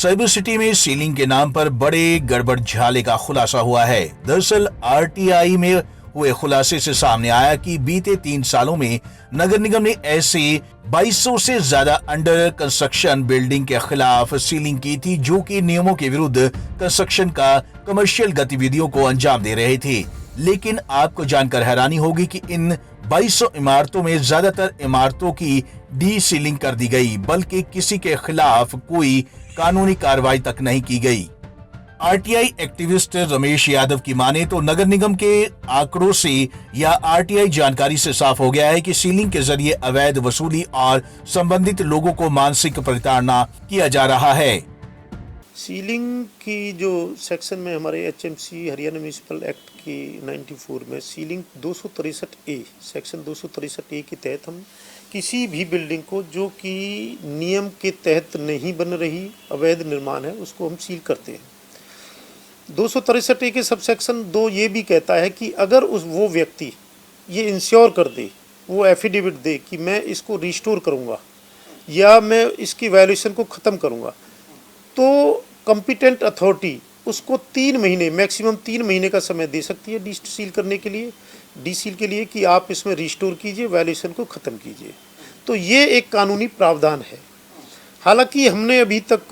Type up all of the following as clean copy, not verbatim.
Cyber city में ceiling के नाम पर बड़े गड़बड़ झाले का खुलासा हुआ है। दरअसल आरटीआई में हुए खुलासे से सामने आया कि बीते 3 सालों में नगर निगम ने ऐसे 2200 से ज्यादा अंडर कंस्ट्रक्शन बिल्डिंग के खिलाफ सीलिंग की थी, जो कि नियमों के विरुद्ध कंस्ट्रक्शन का कमर्शियल गतिविधियों को अंजाम दे रहे थे। लेकिन आपको जानकर हैरानी होगी कि इन 2200 इमारतों में ज्यादातर इमारतों की डी सीलिंग कर दी गई, बल्कि किसी के खिलाफ कोई कानूनी कार्रवाई तक नहीं की गई। आरटीआई एक्टिविस्ट रमेश यादव की माने तो नगर निगम के आंकड़ों से या आरटीआई जानकारी से साफ हो गया है कि सीलिंग के जरिए अवैध वसूली और संबंधित लोगों को मानसिक प्रताड़ना किया जा रहा है। सीलिंग की जो सेक्शन में हमारे एचएमसी हरियाणा म्यूनिसिपल एक्ट की 94 में सीलिंग 263A सेक्शन 263A के तहत हम किसी भी बिल्डिंग को जो कि नियम के तहत नहीं बन रही अवैध निर्माण है उसको हम सील करते हैं। 263A के सब सेक्शन 2 ये भी कहता है कि अगर वो व्यक्ति ये इंश्योर कर दे, वो एफिडेविट दे कि मैं इसको रिस्टोर करूँगा या मैं इसकी वायलेशन को ख़त्म करूँगा, तो कॉम्पिटेंट अथॉरिटी उसको 3 महीने मैक्सिमम 3 महीने का समय दे सकती है डी सील के लिए कि आप इसमें रिस्टोर कीजिए, वायलेशन को ख़त्म कीजिए। तो ये एक कानूनी प्रावधान है। हालांकि हमने अभी तक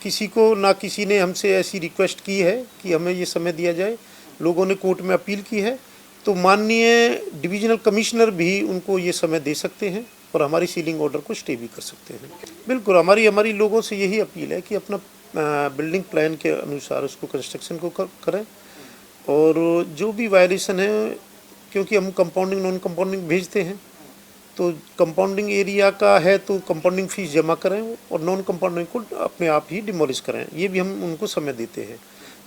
किसी ने हमसे ऐसी रिक्वेस्ट की है कि हमें ये समय दिया जाए, लोगों ने कोर्ट में अपील की है, तो माननीय डिविजनल कमिश्नर भी उनको ये समय दे सकते हैं और हमारी सीलिंग ऑर्डर को स्टे भी कर सकते हैं। बिल्कुल हमारी लोगों से यही अपील है कि अपना बिल्डिंग प्लान के अनुसार उसको कंस्ट्रक्शन को करें और जो भी वायलेशन है, क्योंकि हम कंपाउंडिंग नॉन कंपाउंडिंग भेजते हैं, तो कंपाउंडिंग एरिया का है तो कंपाउंडिंग फीस जमा करें और नॉन कंपाउंडिंग को अपने आप ही डिमोलिश करें। ये भी हम उनको समय देते हैं।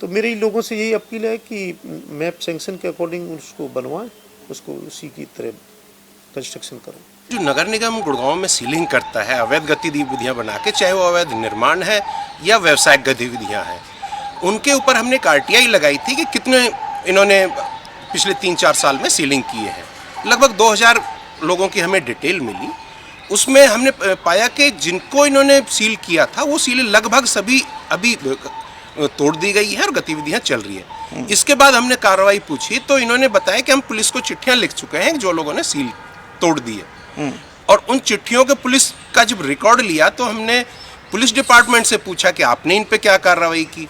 तो मेरे लोगों से यही अपील है कि मैप सैंक्शन के अकॉर्डिंग उसको बनवाएं, उसको उसी की तरह कंस्ट्रक्शन करें। जो नगर निगम गुड़गांव में सीलिंग करता है अवैध गतिविधियां बना के, चाहे वो अवैध निर्माण है या व्यावसायिक गतिविधियां हैं, उनके ऊपर हमने एक आरटीआई लगाई थी कि कितने इन्होंने पिछले 3-4 साल में सीलिंग किए हैं। लगभग 2000 लोगों की हमें डिटेल मिली। उसमें हमने पाया कि जिनको इन्होंने सील किया था वो सील लगभग सभी अभी तोड़ दी गई है और गतिविधियां चल रही है। इसके बाद हमने कार्रवाई पूछी तो इन्होंने बताया कि हम पुलिस को चिट्ठियां लिख चुके हैं जो लोगों ने सील तोड़ दी है। और उन चिट्ठियों के पुलिस का जब रिकॉर्ड लिया तो हमने पुलिस डिपार्टमेंट से पूछा कि आपने इन पे क्या कार्रवाई की।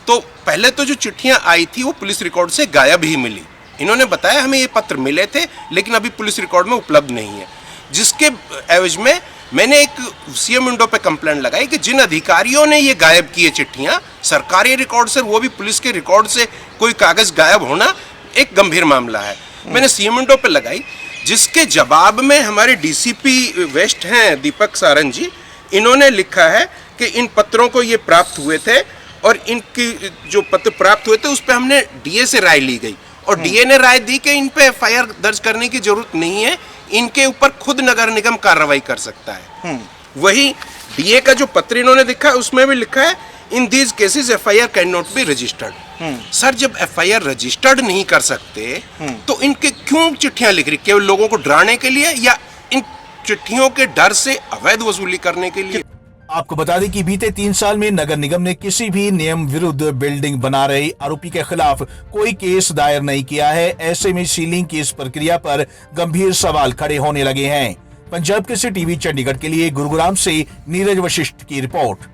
तो पहले तो जो चिट्ठियां आई थी वो पुलिस रिकॉर्ड से गायब ही मिली। इन्होंने बताया हमें ये पत्र मिले थे लेकिन अभी पुलिस रिकॉर्ड में उपलब्ध नहीं है, जिसके एवज में मैंने एक सीएम विंडो पे कंप्लेंट लगाई कि जिन अधिकारियों ने ये गायब किए चिट्ठियां सरकारी रिकॉर्ड से, वो भी पुलिस के रिकॉर्ड से कोई कागज गायब होना एक गंभीर मामला है। मैंने सीएम विंडो पे लगाई, जिसके जवाब में हमारे डीसीपी वेस्ट हैं दीपक सारंग जी, इन्होंने लिखा है कि इन पत्रों को ये प्राप्त हुए थे और इनकी जो पत्र प्राप्त हुए थे उस पर हमने डीए से राय ली गई और डीए ने राय दी कि इन पे एफआईआर दर्ज करने की जरूरत नहीं है, इनके ऊपर खुद नगर निगम कार्रवाई कर सकता है। वही डीए का जो पत्र इन्होंने लिखा है उसमें भी लिखा है in these cases FIR can not be registered. Sir जब एफआईआर रजिस्टर्ड नहीं कर सकते तो इनके क्यों चिट्ठियां लिख रही, केवल लोगों को डराने के लिए या इन चिट्ठियों के डर से अवैध वसूली करने के लिए? आपको बता दें कि बीते 3 साल में नगर निगम ने किसी भी नियम विरुद्ध बिल्डिंग बना रहे आरोपी के खिलाफ कोई केस दायर नहीं किया है। ऐसे में सीलिंग की इस प्रक्रिया पर गंभीर सवाल खड़े होने लगे हैं। पंजाब केसरी टीवी चंडीगढ़ के लिए गुरुग्राम से नीरज वशिष्ठ की रिपोर्ट।